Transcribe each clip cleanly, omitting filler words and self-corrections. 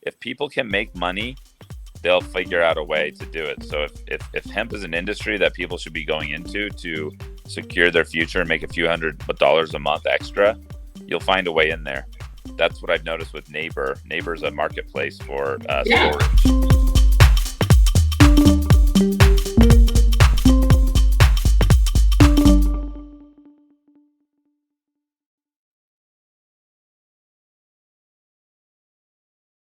if people can make money, they'll figure out a way to do it. So if hemp is an industry that people should be going into to secure their future and make a few $100 a month extra, you'll find a way in there. That's what I've noticed with Neighbor. Neighbor's a marketplace for storage.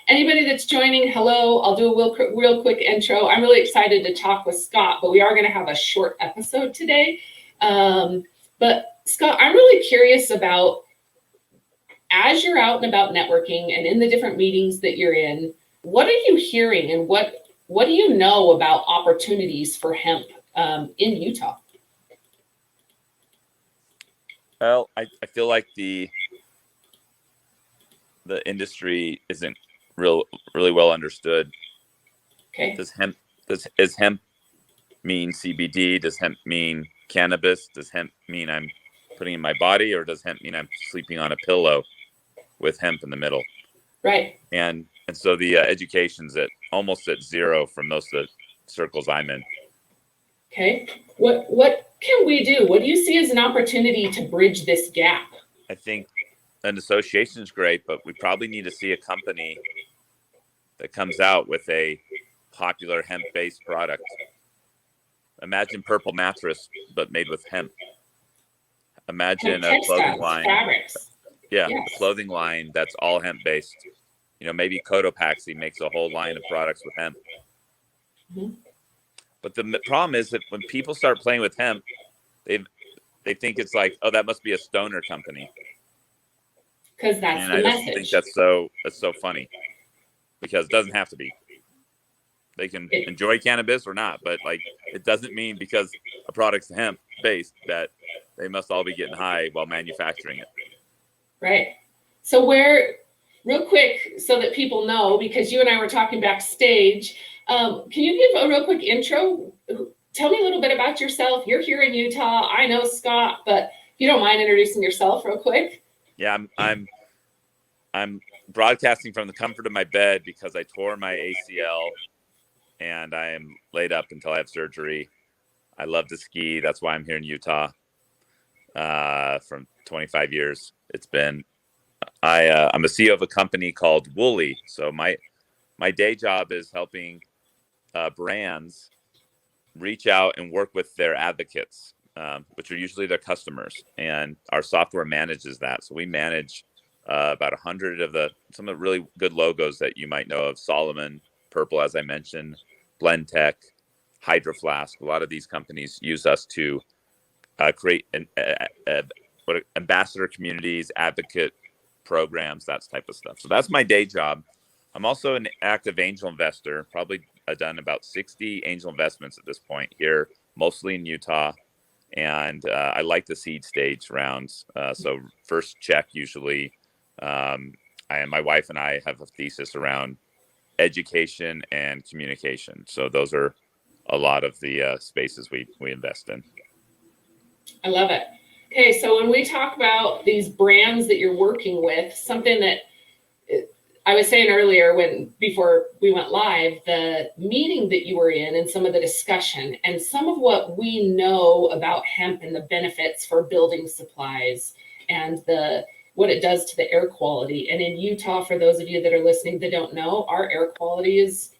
Anybody that's joining, hello. I'll do a real quick intro. I'm really excited to talk with Scott, but we are going to have a short episode today. But Scott, I'm really curious about, as you're out and about networking and in the different meetings that you're in, what are you hearing and what do you know about opportunities for hemp in Utah? Well, I feel like the industry isn't really well understood. Okay. Does hemp mean CBD? Does hemp mean cannabis? Does hemp mean I'm putting in my body, or does hemp mean I'm sleeping on a pillow with hemp in the middle? Right. And so the education's almost at zero for most of the circles I'm in. Okay. What can we do? What do you see as an opportunity to bridge this gap? I think an association is great, but we probably need to see a company that comes out with a popular hemp-based product. Imagine Purple Mattress, but made with hemp. Imagine a clothing line. Fabrics. Yeah, yes. A clothing line that's all hemp-based. Maybe Cotopaxi makes a whole line of products with hemp. Mm-hmm. But the problem is that when people start playing with hemp, they think it's like, oh, that must be a stoner company. Because that's the message. I think that's so funny, because it doesn't have to be. They can enjoy cannabis or not, but it doesn't mean because a product's hemp based that they must all be getting high while manufacturing it. Right. So real quick, so that people know, because you and I were talking backstage, can you give a real quick intro? Tell me a little bit about yourself. You're here in Utah. I know Scott, but if you don't mind introducing yourself real quick. Yeah, I'm broadcasting from the comfort of my bed because I tore my ACL and I am laid up until I have surgery. I love to ski. That's why I'm here in Utah. From 25 years, it's been. I'm a CEO of a company called Volley. So my day job is helping brands reach out and work with their advocates, which are usually their customers, and our software manages that. So we manage about 100 of some of the really good logos that you might know of: Solomon, Purple, as I mentioned, Blend Tech, Hydro Flask. A lot of these companies use us to create ambassador communities, advocate programs, that type of stuff. So that's my day job. I'm also an active angel investor. Probably I've done about 60 angel investments at this point here, mostly in Utah. And I like the seed stage rounds. So first check usually. My wife and I have a thesis around education and communication. So those are a lot of the spaces we invest in. I love it. Okay, so when we talk about these brands that you're working with, something that I was saying earlier before we went live, the meeting that you were in and some of the discussion and some of what we know about hemp and the benefits for building supplies and what it does to the air quality. And in Utah, for those of you that are listening that don't know, our air quality is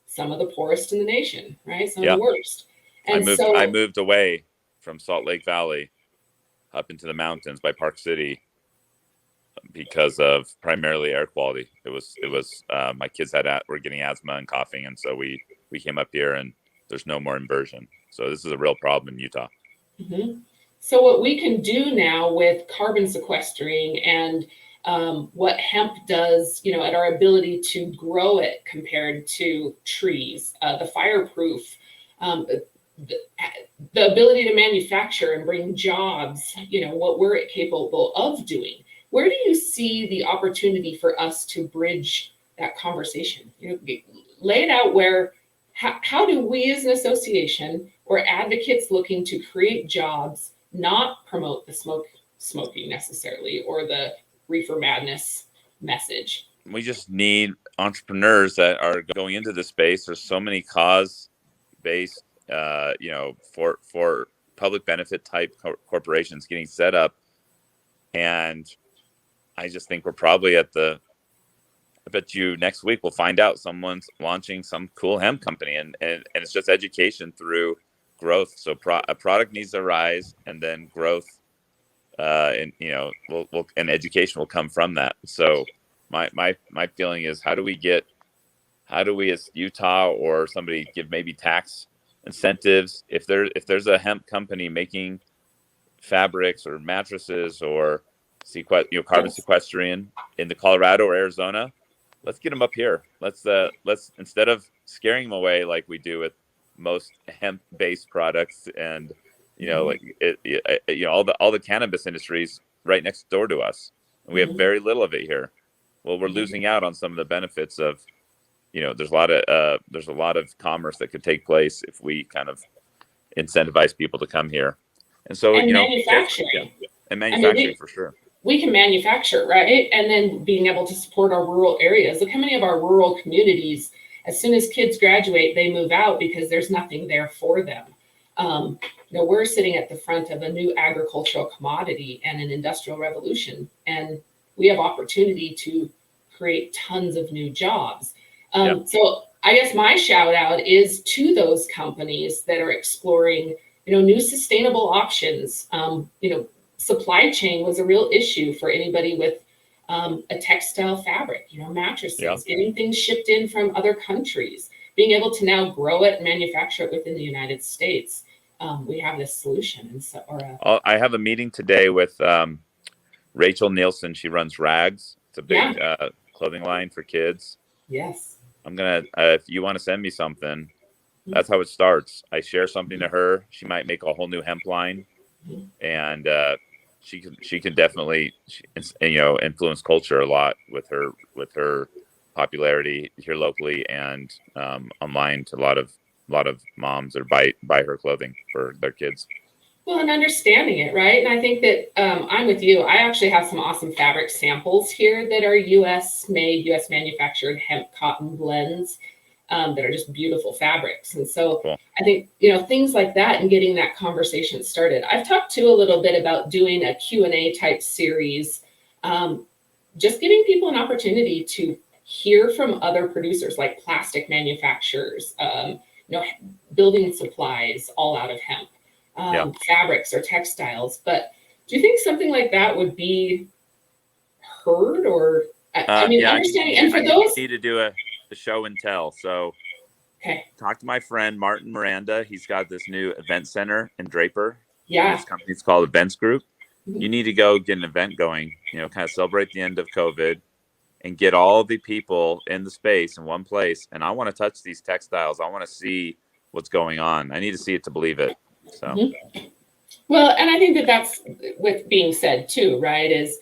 some of the poorest in the nation, right? Some of the worst. And I moved away from Salt Lake Valley up into the mountains by Park City because of primarily air quality. It was my kids were getting asthma and coughing, and so we came up here, and there's no more inversion. So this is a real problem in Utah. Mm-hmm. So what we can do now with carbon sequestering and what hemp does, at our ability to grow it compared to trees, the fireproof, the ability to manufacture and bring jobs, what we're capable of doing. Where do you see the opportunity for us to bridge that conversation? Lay it out how do we as an association or advocates looking to create jobs not promote the smoking necessarily or the reefer madness message? We just need entrepreneurs that are going into this space. There's so many cause-based, for public benefit type corporations getting set up, and I just think we're probably I bet you next week we'll find out someone's launching some cool hemp company, and it's just education through growth. So a product needs to rise, and then growth, and and education will come from that. So my feeling is, how do we as Utah or somebody give maybe tax incentives if there's a hemp company making fabrics or mattresses or carbon sequestration in the Colorado or Arizona, let's get them up here. Let's instead of scaring them away like we do with most hemp-based products, and all the cannabis industries right next door to us, and we have very little of it here. Well, we're losing out on some of the benefits of, there's a lot of commerce that could take place if we kind of incentivize people to come here, and so manufacturing. And manufacturing, for sure. We can manufacture, right? And then being able to support our rural areas. Look how many of our rural communities, as soon as kids graduate, they move out because there's nothing there for them. We're sitting at the front of a new agricultural commodity and an industrial revolution, and we have opportunity to create tons of new jobs. So I guess my shout out is to those companies that are exploring, new sustainable options. Supply chain was a real issue for anybody with a textile fabric, mattresses, getting things shipped in from other countries, being able to now grow it and manufacture it within the United States. We have this solution. And so, I have a meeting today with Rachel Nielsen. She runs Rags. It's a big clothing line for kids. Yes. I'm going to, if you want to send me something, that's how it starts. I share something to her. She might make a whole new hemp line, and she can definitely influence culture a lot with her popularity here locally and online to a lot of moms that buy her clothing for their kids. Well, and understanding it, right? And I think that I'm with you. I actually have some awesome fabric samples here that are U.S. made, U.S. manufactured hemp cotton blends that are just beautiful fabrics. And so cool. I think, things like that and getting that conversation started. I've talked to a little bit about doing a Q&A type series, just giving people an opportunity to hear from other producers like plastic manufacturers, building supplies all out of hemp. Fabrics or textiles. But do you think something like that would be heard, or understanding? And for those, need to do a show and tell. So talk to my friend Martin Miranda. He's got this new event center in Draper. His company's called Events Group. You need to go get an event going, kind of celebrate the end of COVID and get all the people in the space in one place. And I want to touch these textiles. I want to see what's going on. I need to see it to believe it. So, well, and I think that's with being said too, right? Is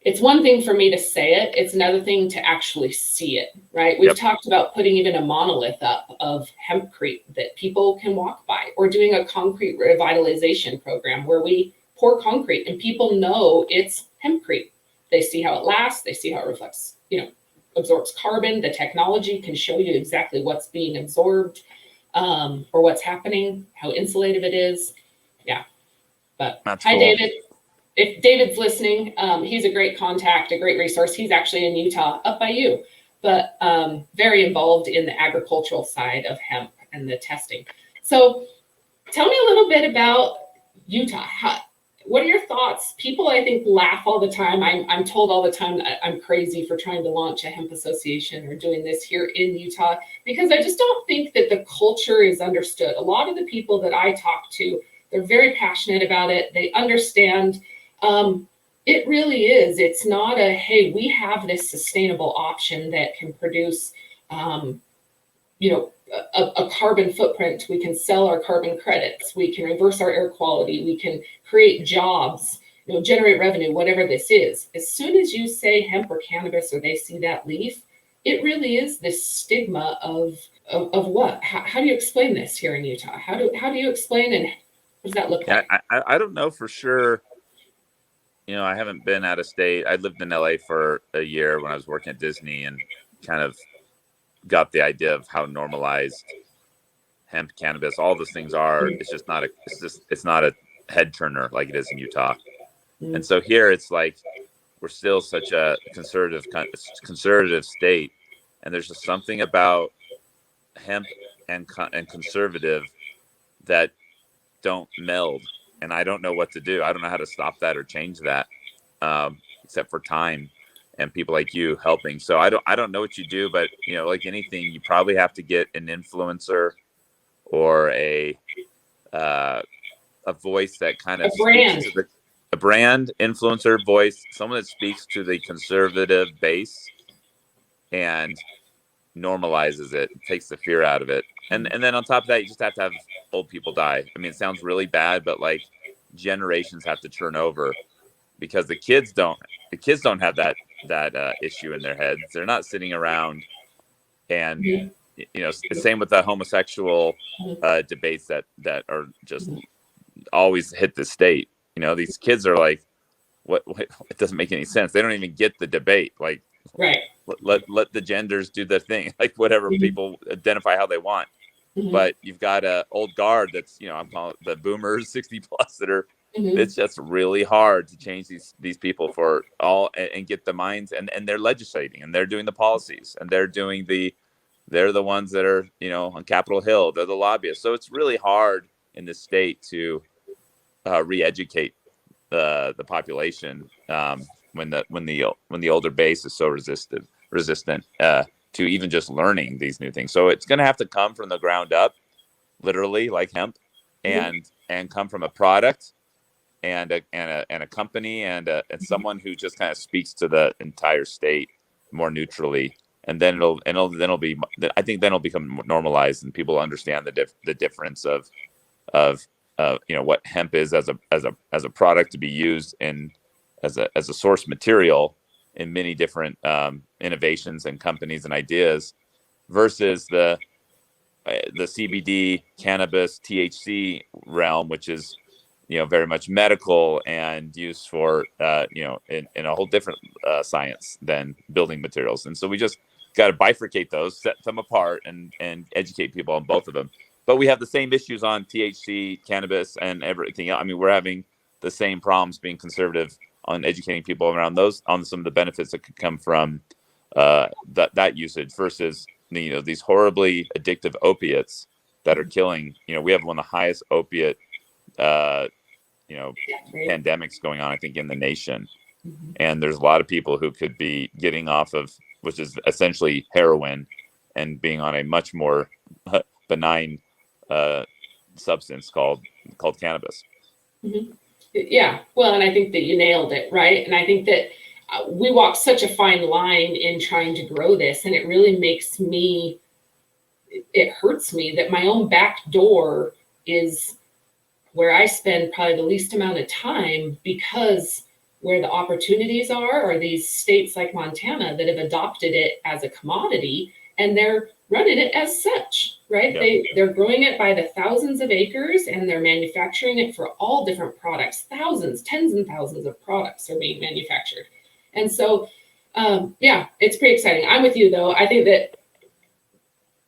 it's one thing for me to say it; it's another thing to actually see it, right? We've talked about putting even a monolith up of hempcrete that people can walk by, or doing a concrete revitalization program where we pour concrete and people know it's hempcrete. They see how it lasts. They see how it reflects, absorbs carbon. The technology can show you exactly what's being absorbed. Or what's happening, how insulative it is. Yeah. But that's hi, cool. David. If David's listening, he's a great contact, a great resource. He's actually in Utah, up by you, but very involved in the agricultural side of hemp and the testing. So tell me a little bit about Utah. What are your thoughts? People, I think, laugh all the time. I'm told all the time that I'm crazy for trying to launch a hemp association or doing this here in Utah, because I just don't think that the culture is understood. A lot of the people that I talk to, they're very passionate about it. They understand. It really is. It's not hey, we have this sustainable option that can produce, a carbon footprint. We can sell our carbon credits. We can reverse our air quality. We can create jobs, generate revenue, whatever this is. As soon as you say hemp or cannabis, or they see that leaf, it really is this stigma of what? How do you explain this here in Utah? How do you explain, and what does that look like? I don't know for sure. I haven't been out of state. I lived in LA for a year when I was working at Disney, and kind of got the idea of how normalized hemp, cannabis, all those things are. It's not a head turner like it is in Utah. And so here it's like we're still such a conservative state, and there's just something about hemp and conservative that don't meld, and I don't know what to do. I don't know how to stop that or change that, except for time and people like you helping. So I don't know what you do, but like anything, you probably have to get an influencer or a voice that kind of speaks to a brand influencer voice, someone that speaks to the conservative base and normalizes it, takes the fear out of it. And then on top of that, you just have to have old people die. I mean, it sounds really bad, but like generations have to turn over because the kids don't have that issue in their heads. They're not sitting around and the same with the homosexual debates that are just always hit the state. These kids are like, what it doesn't make any sense. They don't even get the debate. Like, right. Let the genders do the thing, like whatever people identify how they want. But you've got a old guard that's, I'm calling it the boomers 60 plus that are, it's just really hard to change these people for all and get the minds and they're legislating and they're doing the policies and they're the ones that are, on Capitol Hill, they're the lobbyists. So it's really hard in this state to re-educate the population when the older base is so resistant to even just learning these new things. So it's going to have to come from the ground up, literally, like hemp, and come from a product and a company and someone who just kind of speaks to the entire state more neutrally. And then it'll become normalized and people understand the difference of what hemp is as a product to be used as a source material in many different innovations and companies and ideas versus the CBD, cannabis, THC realm, which is very much medical and used for in a whole different science than building materials. And so we just got to bifurcate those, set them apart, and educate people on both of them. But we have the same issues on THC, cannabis, and everything else. I mean, we're having the same problems being conservative on educating people around those, on some of the benefits that could come from that usage versus these horribly addictive opiates that are killing. We have one of the highest opiate pandemics going on, I think, in the nation. And there's a lot of people who could be getting off of, which is essentially heroin, and being on a much more benign substance called cannabis. Yeah, well, and I think that you nailed it, right? And I think that we walk such a fine line in trying to grow this, and it really it hurts me that my own back door is where I spend probably the least amount of time, because where the opportunities are these states like Montana that have adopted it as a commodity, and they're running it as such, right? Yeah. They're growing it by the thousands of acres, and they're manufacturing it for all different products. Thousands, tens and thousands of products are being manufactured. And so, it's pretty exciting. I'm with you, though. I think that,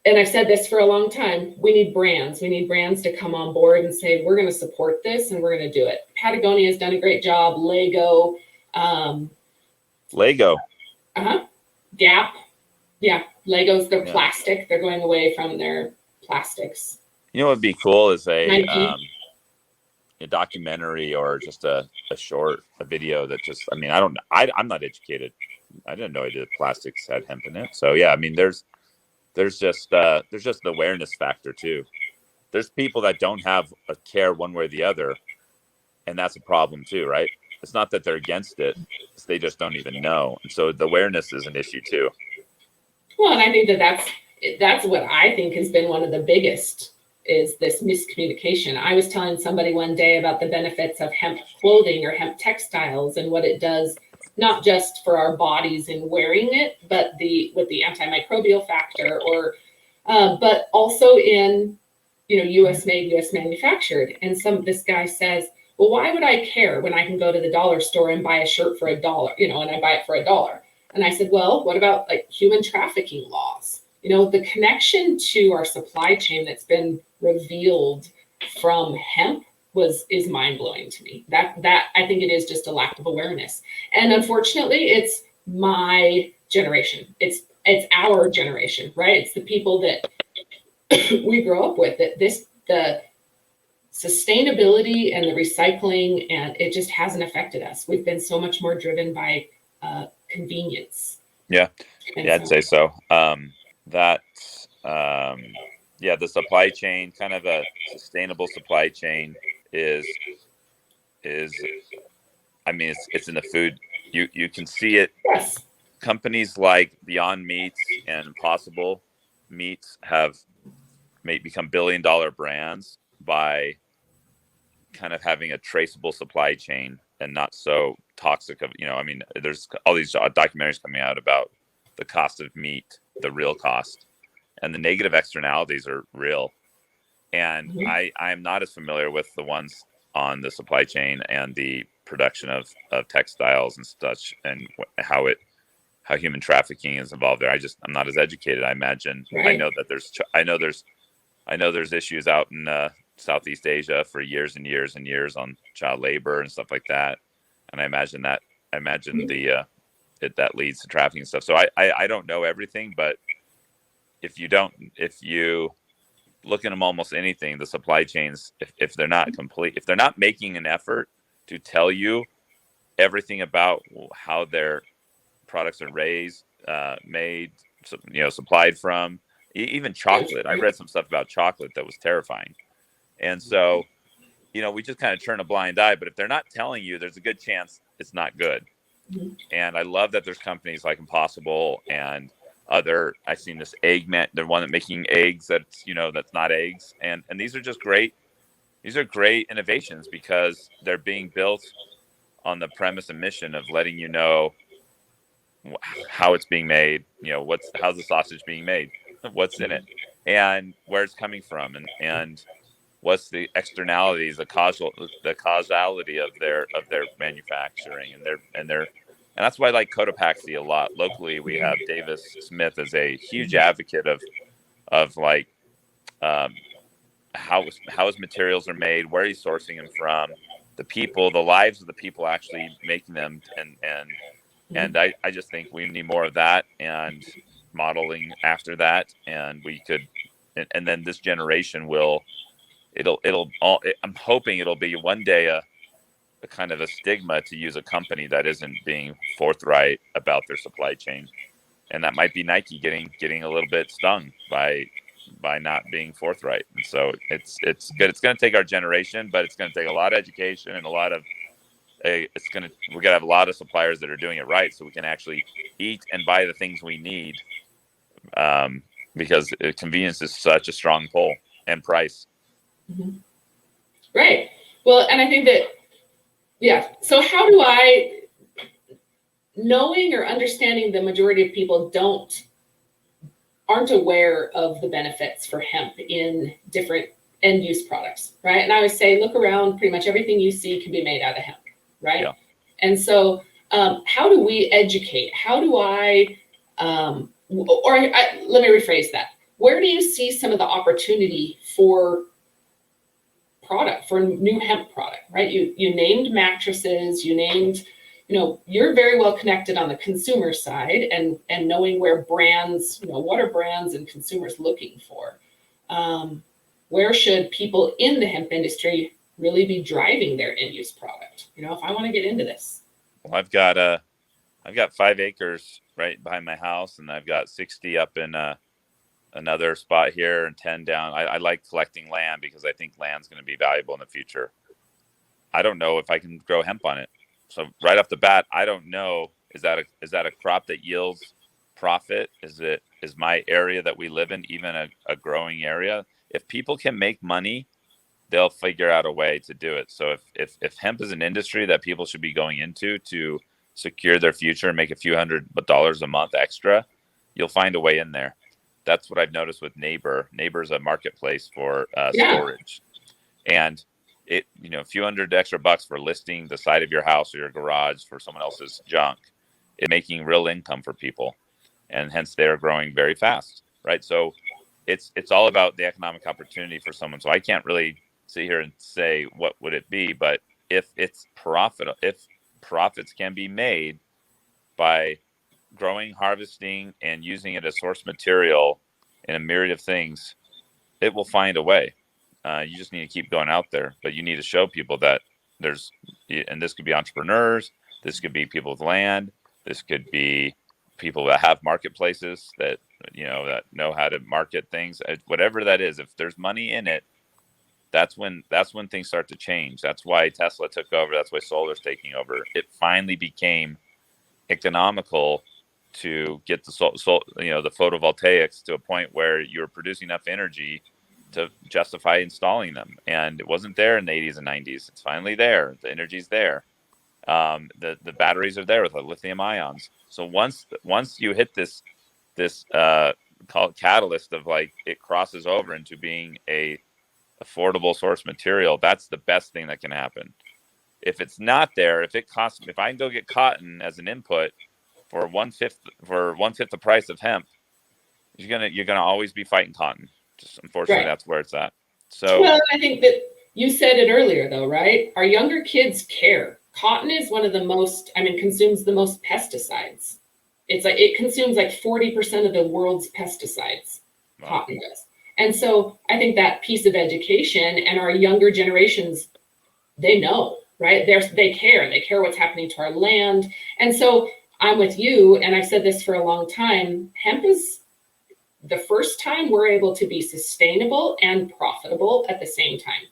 and I've said this for a long time, we need brands. We need brands to come on board and say, we're going to support this and we're going to do it. Patagonia has done a great job. Lego. Gap. Yeah. Legos, they're plastic. They're going away from their plastics. What would be cool is a documentary or just a video that just, I'm not educated. I didn't know plastics had hemp in it. So yeah, there's just the awareness factor too. There's people that don't have a care one way or the other, and that's a problem too, right? It's not that they're against it; they just don't even know. And so the awareness is an issue too. Well, and I think that's what I think has been one of the biggest, is this miscommunication. I was telling somebody one day about the benefits of hemp clothing or hemp textiles and what it does, not just for our bodies in wearing it, but with the antimicrobial factor, but also in, U.S. made, U.S. manufactured. And this guy says, well, why would I care when I can go to the dollar store and buy a shirt for $1, and I buy it for $1? And I said, well, what about like human trafficking laws? The connection to our supply chain that's been revealed from hemp is mind-blowing to me. That I think it is just a lack of awareness. And unfortunately, it's my generation. It's our generation, right? It's the people that we grow up with, that the sustainability and the recycling, and it just hasn't affected us. We've been so much more driven by convenience. Yeah, I'd say so. The supply chain, kind of a sustainable supply chain is I mean, it's in the food. You can see it. Yes. Companies like Beyond Meats and Impossible Meats have become billion-dollar brands by kind of having a traceable supply chain and not so toxic of, I mean, there's all these documentaries coming out about the cost of meat, the real cost, and the negative externalities are real. And I am not as familiar with the ones on the supply chain and the production of textiles and such, and how human trafficking is involved there. I'm not as educated. I imagine. Right. I know there's issues out in Southeast Asia for years and years and years on child labor and stuff like that. And I imagine that leads to trafficking and stuff. So I don't know everything, but if you look at them, almost anything, the supply chains, if they're not complete, if they're not making an effort to tell you everything about how their products are raised, made, supplied from, even chocolate. I read some stuff about chocolate that was terrifying. And so, we just kind of turn a blind eye, but if they're not telling you, there's a good chance it's not good. Mm-hmm. And I love that there's companies like Impossible and I've seen this egg man, the one that making eggs that's not eggs. And these are just great. These are great innovations because they're being built on the premise and mission of letting you know how it's being made, how's the sausage being made, what's in it, and where it's coming from, and what's the externalities, the causality of their manufacturing and that's why I like cotopaxi a lot. Locally, we have Davis Smith as a huge advocate of like how his materials are made, where he's sourcing them from, the lives of the people actually making them, and I just think we need more of that and modeling after that, and we could, and then this generation I'm hoping it'll be one day a kind of a stigma to use a company that isn't being forthright about their supply chain, and that might be Nike getting a little bit stung by not being forthright. And so it's good. It's going to take our generation, but it's going to take a lot of education and we're going to have a lot of suppliers that are doing it right, so we can actually eat and buy the things we need, because convenience is such a strong pull, and price. Mm-hmm. Right. Well, and I think that, yeah. So how do knowing or understanding the majority of people aren't aware of the benefits for hemp in different end use products, right? And I always say, look around, pretty much everything you see can be made out of hemp, right? Yeah. And so how do we educate? How do let me rephrase that. Where do you see some of the opportunity for new hemp product, right? You named mattresses, you named, you're very well connected on the consumer side and knowing where brands, what are brands and consumers looking for? Where should people in the hemp industry really be driving their end use product? If I want to get into this. Well, I've got 5 acres right behind my house, and I've got 60 up in another spot here and 10 down. I like collecting land because I think land's going to be valuable in the future. I don't know if I can grow hemp on it. So right off the bat, I don't know, is that a crop that yields profit? Is my area that we live in even a growing area? If people can make money, they'll figure out a way to do it. So if hemp is an industry that people should be going into to secure their future and make a few $100 a month extra, you'll find a way in there. That's what I've noticed with Neighbor. Neighbor's a marketplace for storage, and a few $100 extra for listing the side of your house or your garage for someone else's junk it's making real income for people, and hence they're growing very fast, right? So it's all about the economic opportunity for someone. So I can't really sit here and say what would it be, but if profits can be made by growing, harvesting, and using it as source material in a myriad of things, it will find a way. You just need to keep going out there, but you need to show people that there's, and this could be entrepreneurs, this could be people with land, this could be people that have marketplaces that, that know how to market things, whatever that is. If there's money in it, that's when things start to change. That's why Tesla took over. That's why solar's taking over. It finally became economical to get the the photovoltaics to a point where you're producing enough energy to justify installing them. And it wasn't there in the 80s and 90s. It's finally there. The energy's there. The batteries are there with the lithium ions. So once you hit this call it catalyst of like it crosses over into being a affordable source material, that's the best thing that can happen. If it's not there, if I can go get cotton as an input for one fifth the price of hemp, you're gonna always be fighting cotton. Just unfortunately, Right. That's where it's at. So well, I think that you said it earlier, though, right? Our younger kids care. Cotton is one of the most, consumes the most pesticides. It's like it consumes like 40% of the world's pesticides. Wow. Cotton does. And so I think that piece of education and our younger generations, they know, right? They care. They care what's happening to our land. And so I'm with you, and I've said this for a long time. Hemp is the first time we're able to be sustainable and profitable at the same time.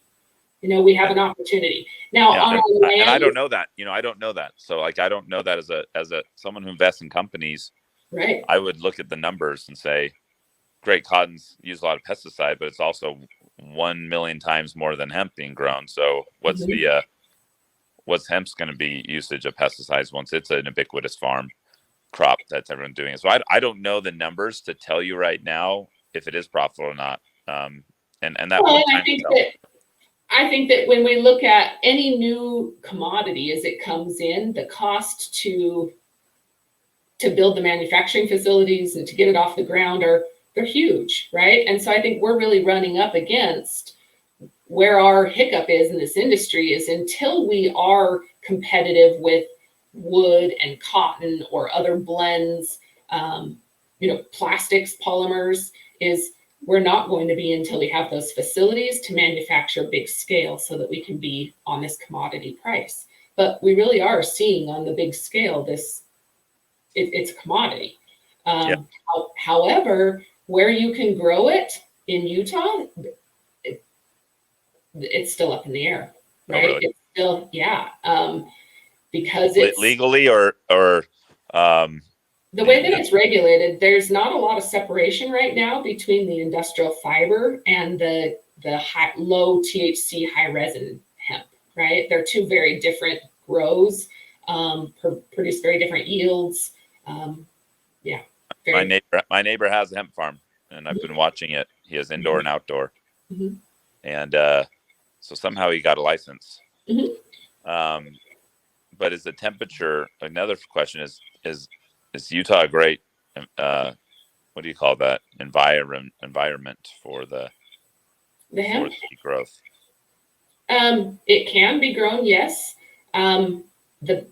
We have an opportunity now on our land. And I don't know that. I don't know that. So like, I don't know that as a someone who invests in companies. Right. I would look at the numbers and say, great, cotton's use a lot of pesticide, but it's also 1 million times more than hemp being grown. So what's what's hemp's going to be usage of pesticides once it's an ubiquitous farm crop that's everyone doing it. So I don't know the numbers to tell you right now if it is profitable or not. And that I think that when we look at any new commodity as it comes in, the cost to build the manufacturing facilities and to get it off the ground they're huge, right? And so I think we're really running up against where our hiccup is in this industry is until we are competitive with wood and cotton or other blends, plastics, polymers, we're not going to be until we have those facilities to manufacture big scale so that we can be on this commodity price. But we really are seeing on the big scale it's a commodity. However, where you can grow it in Utah, it's still up in the air, right? Oh, really? It's still, because it's legally or the way that it's regulated, there's not a lot of separation right now between the industrial fiber and the low THC, high resin hemp, right? They're two very different grows, produce very different yields. My neighbor has a hemp farm, and I've been watching it. He has indoor and outdoor, and so somehow he got a license. But is the temperature? Another question is Utah a great what do you call that environment for the hemp growth? It can be grown, yes. The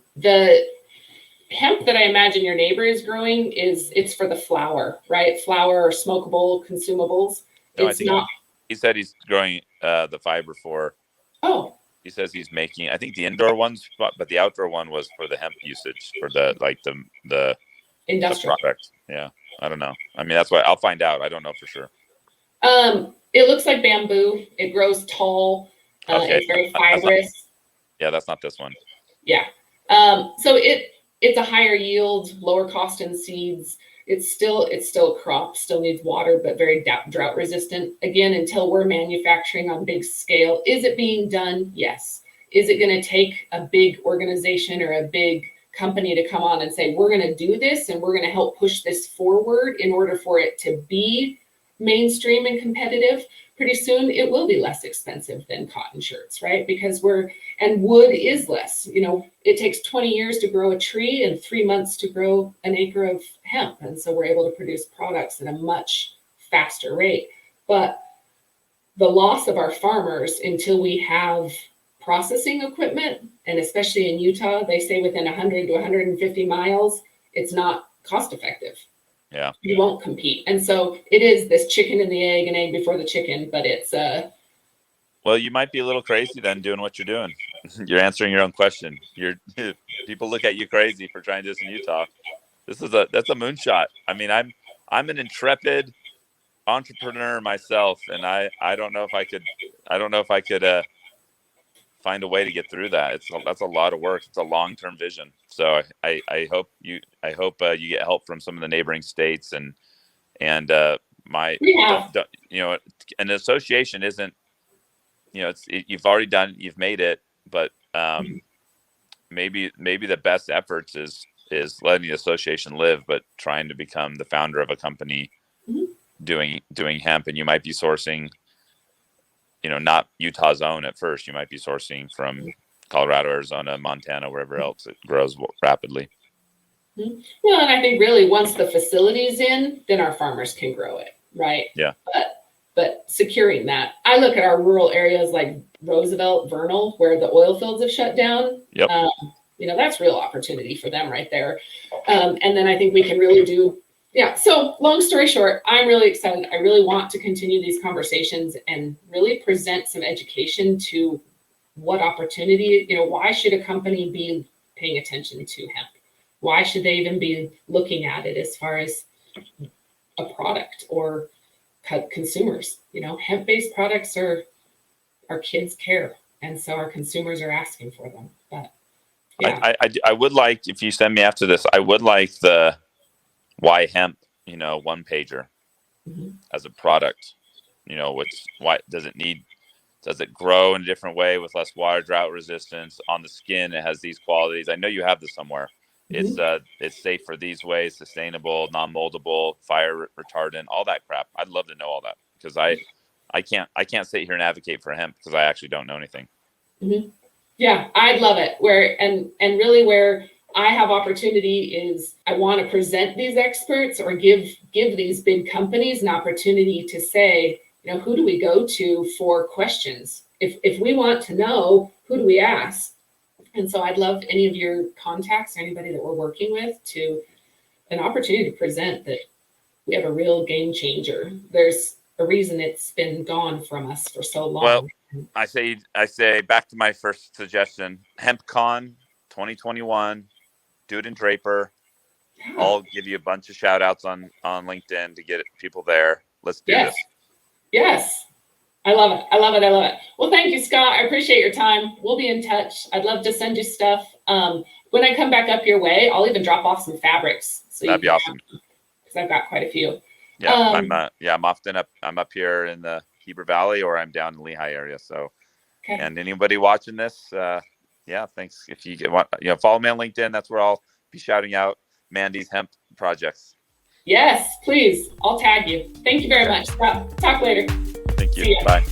hemp that I imagine your neighbor is growing it's for the flour, right? Flour or smokable consumables. No, I think he said he's growing the fiber for. Oh. He says he's making. I think the indoor ones, but the outdoor one was for the hemp usage for the industrial product. Yeah, I don't know. That's why I'll find out. I don't know for sure. It looks like bamboo. It grows tall. Okay. It's very fibrous. That's not this one. Yeah. So it's a higher yield, lower cost in seeds. It's still a crop, still needs water, but very drought resistant. Again, until we're manufacturing on big scale. Is it being done? Yes. Is it going to take a big organization or a big company to come on and say, we're going to do this and we're going to help push this forward in order for it to be mainstream and competitive, pretty soon it will be less expensive than cotton shirts, right? Because and wood is less. It takes 20 years to grow a tree and 3 months to grow an acre of hemp. And so we're able to produce products at a much faster rate. But the loss of our farmers until we have processing equipment, and especially in Utah, they say within 100 to 150 miles, it's not cost effective. Yeah. You won't compete. And so it is this chicken and the egg and egg before the chicken, but it's well, you might be a little crazy then doing what you're doing. You're answering your own question. People look at you crazy for trying this in Utah. That's a moonshot. I mean, I'm an intrepid entrepreneur myself, and I don't know if I could find a way to get through that. That's a lot of work. It's a long-term vision. So I hope you get help from some of the neighboring states and an association isn't, you've already done, you've made it, but maybe the best efforts is letting the association live, but trying to become the founder of a company doing hemp, and you might be sourcing, not Utah's own at first. You might be sourcing from Colorado, Arizona, Montana, wherever else it grows rapidly. Well, and I think really once the facility's in, then our farmers can grow it, right? Yeah. But securing that, I look at our rural areas like Roosevelt, Vernal, where the oil fields have shut down. Yep. That's real opportunity for them right there. And then I think we can really do. Yeah. So long story short, I'm really excited. I really want to continue these conversations and really present some education to what opportunity, why should a company be paying attention to hemp? Why should they even be looking at it as far as a product or consumers? Hemp-based products are our kids' care. And so our consumers are asking for them. But yeah. I would like, if you send me after this, I would like the why hemp, one pager as a product, why does it grow in a different way with less water, drought resistance? On the skin, it has these qualities. I know you have this somewhere. It's safe for these ways, sustainable, non-moldable, fire retardant, all that crap. I'd love to know all that, because I can't sit here and advocate for hemp because I actually don't know anything. Yeah, I'd love it. Where I have opportunity is I want to present these experts or give these big companies an opportunity to say, who do we go to for questions? If we want to know, who do we ask? And so I'd love any of your contacts, anybody that we're working with, to an opportunity to present that we have a real game changer. There's a reason it's been gone from us for so long. Well, I say back to my first suggestion, HempCon 2021. Do it in Draper. Yeah. I'll give you a bunch of shout outs on LinkedIn to get people there. Let's do this. Yes. I love it. Well, thank you, Scott. I appreciate your time. We'll be in touch. I'd love to send you stuff. When I come back up your way, I'll even drop off some fabrics. So that'd be awesome. Because I've got quite a few. Yeah, I'm often up. I'm up here in the Heber Valley, or I'm down in the Lehigh area. So, okay. And anybody watching this, thanks. If you want, follow me on LinkedIn. That's where I'll be shouting out Mandi's hemp projects. Yes, please. I'll tag you. Thank you very much. Talk later. Thank you. Bye.